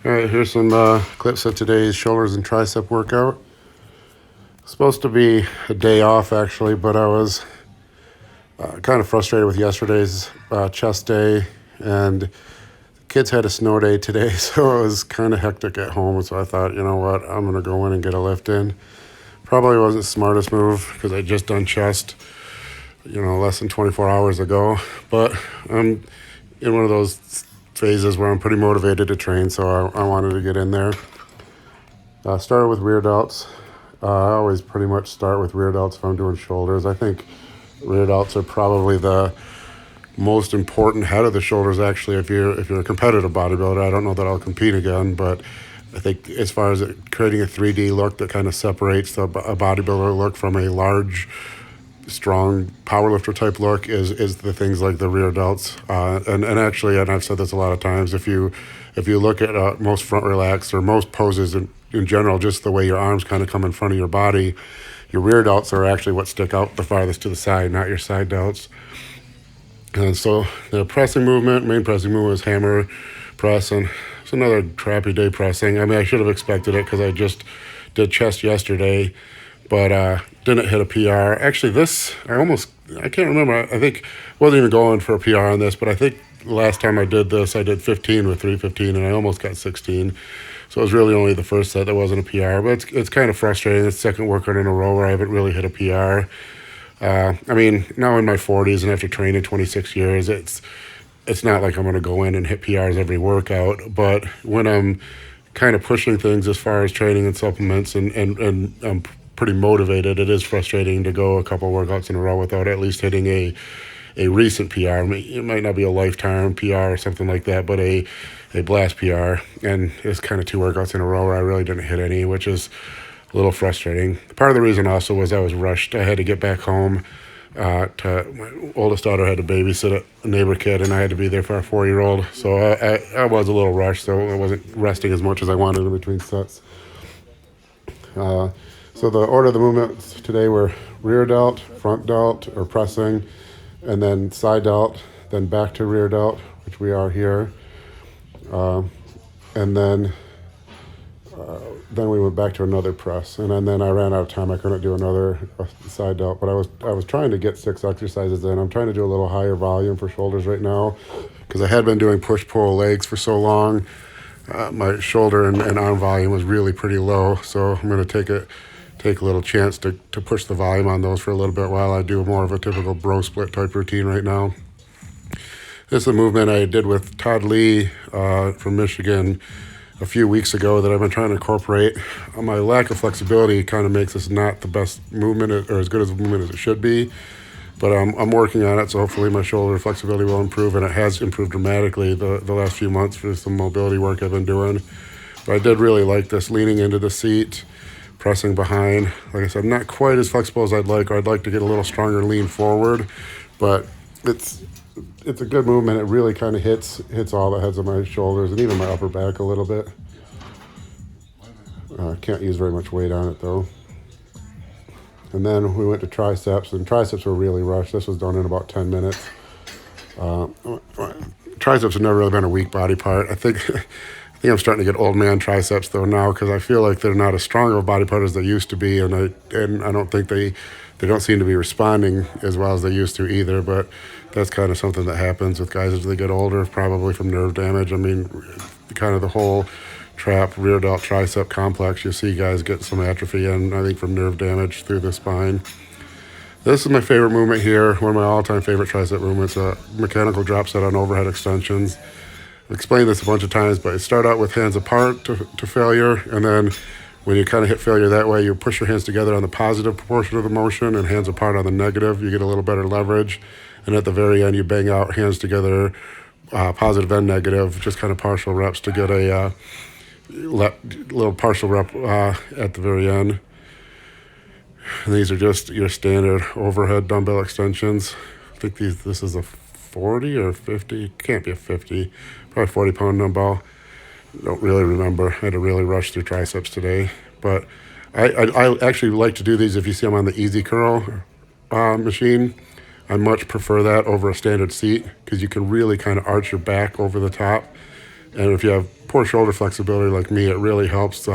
All right, here's some clips of today's shoulders and tricep workout. Supposed to be a day off actually, but I was kind of frustrated with yesterday's chest day, and the kids had a snow day today, so it was kind of hectic at home. So I thought, you know what, I'm gonna go in and get a lift in. Probably wasn't the smartest move because I just done chest, less than 24 hours ago. But I'm in one of those phases where I'm pretty motivated to train, so I wanted to get in there. Started with rear delts. I always pretty much start with rear delts if I'm doing shoulders. I think rear delts are probably the most important head of the shoulders. Actually, if you're a competitive bodybuilder, I don't know that I'll compete again, but I think as far as creating a 3D look that kind of separates a bodybuilder look from a large, strong powerlifter type look is the things like the rear delts. And actually, and I've said this a lot of times, if you look at most front relaxed or most poses in general, just the way your arms kind of come in front of your body, your rear delts are actually what stick out the farthest to the side, not your side delts. And so the pressing movement, main pressing movement is hammer press, and it's another crappy day pressing. I mean, I should have expected it because I just did chest yesterday, but didn't hit a PR. Actually, I can't remember. I think I wasn't even going for a PR on this, but I think the last time I did this, I did 15 with 315, and I almost got 16. So it was really only the first set that wasn't a PR, but it's kind of frustrating. It's the second workout in a row where I haven't really hit a PR. I mean, now in my 40s and after training 26 years, it's not like I'm going to go in and hit PRs every workout. But when I'm kind of pushing things as far as training and supplements and I'm pretty motivated, it is frustrating to go a couple workouts in a row without at least hitting a recent PR. It might not be a lifetime PR or something like that, but a blast PR. And it's kind of two workouts in a row where I really didn't hit any, which is a little frustrating. Part of the reason also was I was rushed. I had to get back home. My oldest daughter had to babysit a neighbor kid, and I had to be there for our 4-year-old. So I was a little rushed, so I wasn't resting as much as I wanted in between sets. So the order of the movements today were rear delt, front delt, or pressing, and then side delt, then back to rear delt, which we are here. And then we went back to another press, and then I ran out of time. I couldn't do another side delt, but I was trying to get 6 exercises in. I'm trying to do a little higher volume for shoulders right now because I had been doing push-pull legs for so long. My shoulder and arm volume was really pretty low, so I'm going to take a little chance to push the volume on those for a little bit while I do more of a typical bro split type routine right now. This is a movement I did with Todd Lee from Michigan a few weeks ago that I've been trying to incorporate. My lack of flexibility kind of makes this not the best movement or as good as a movement as it should be, but I'm working on it, so hopefully my shoulder flexibility will improve, and it has improved dramatically the last few months for some mobility work I've been doing. But I did really like this, leaning into the seat, pressing behind. Like I said, I'm not quite as flexible as I'd like, or I'd like to get a little stronger lean forward, but it's a good movement. It really kind of hits all the heads of my shoulders and even my upper back a little bit. Can't use very much weight on it though. And then we went to triceps, and triceps were really rushed. This was done in about 10 minutes. Triceps have never really been a weak body part. I think I'm starting to get old man triceps though now, because I feel like they're not as strong of a body part as they used to be, and I don't think they don't seem to be responding as well as they used to either. But that's kind of something that happens with guys as they get older, probably from nerve damage. I mean, kind of the whole trap rear delt tricep complex, you see guys get some atrophy, and I think from nerve damage through the spine. This is my favorite movement here, one of my all-time favorite tricep movements, a mechanical drop set on overhead extensions. I've explained this a bunch of times, but you start out with hands apart to failure, and then when you kind of hit failure that way, you push your hands together on the positive portion of the motion and hands apart on the negative. You get a little better leverage, and at the very end, you bang out hands together, positive and negative, just kind of partial reps to get a little partial rep at the very end. And these are just your standard overhead dumbbell extensions. I think this is a 40 or 50. Can't be a 50. Probably 40-pound dumbbell. Don't really remember. I had to really rush through triceps today. But I actually like to do these if you see them on the easy curl machine. I much prefer that over a standard seat because you can really kind of arch your back over the top. And if you have poor shoulder flexibility like me, it really helps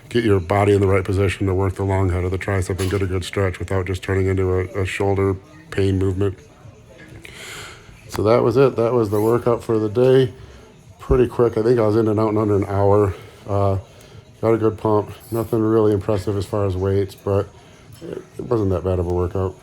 get your body in the right position to work the long head of the tricep and get a good stretch without just turning into a shoulder pain movement. So that was it. That was the workout for the day. Pretty quick. I think I was in and out in under an hour. Got a good pump. Nothing really impressive as far as weights, but it wasn't that bad of a workout.